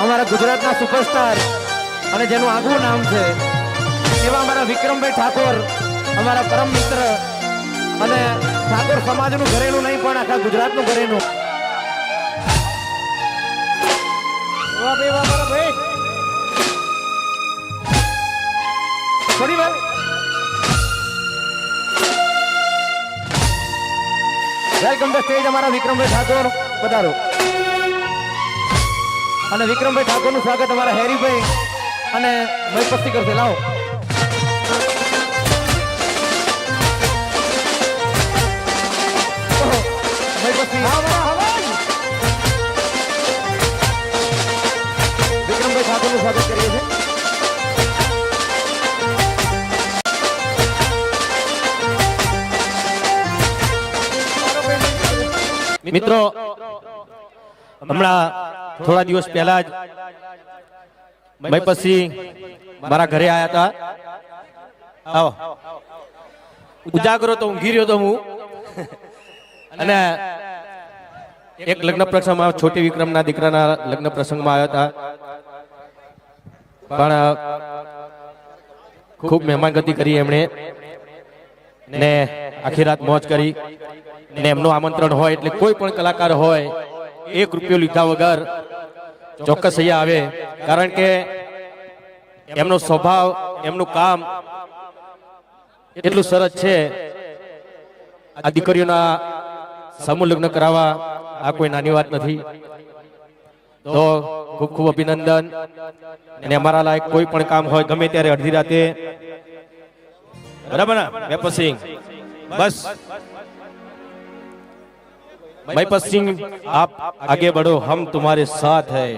અમારા ગુજરાતના સુપરસ્ટાર અને જેનું આગવું નામ છે એવા અમારા વિક્રમભાઈ ઠાકોર, અમારા પરમ મિત્ર અને ઠાકોર સમાજનું ઘરેનું નહીં પણ આખા ગુજરાતનું ઘરેનું. થોડી વાર વેલકમ ધ સ્ટેજ અમારા વિક્રમભાઈ ઠાકોર પધારો. અને વિક્રમભાઈ ઠાકોરનું સ્વાગત અમારા હેરીભાઈ અને મયપસ્તી કરશે. લાવો મયપસ્તી વિક્રમભાઈ ઠાકોરનું સ્વાગત કરીએ છીએ. મિત્રો હમણાં થોડા દિવસ પહેલા જ પછી મારા ઘરે આવ્યા હતા. આવો ઉજાગરો તો ઊંઘી રહ્યો તો હું. અને એક લગ્ન પ્રસંગમાં છોટી વિક્રમના દીકરાના લગ્ન પ્રસંગમાં આવ્યા હતા. પણ ખૂબ મહેમાનગતિ કરી એમણે ને આખી રાત મોજ કરી. ને એમનું આમંત્રણ હોય એટલે કોઈ પણ કલાકાર હોય ₹1 લીધા વગર ચોક્કસ અહીંયા આવે. કારણ કે એમનો સ્વભાવ, એમનું કામ એટલું સરસ છે. આ દીકરીઓના સમૂહ લગ્ન કરાવવા આ કોઈ નાની વાત નથી. તો ખૂબ ખૂબ અભિનંદન. અને અમારા લાયક કોઈ પણ કામ હોય ગમે ત્યારે અડધી રાતે, બરાબર ને મેપત સિંહ? બસ मयपत सिंह आप आगे बढ़ो, हम तुम्हारे साथ हैं.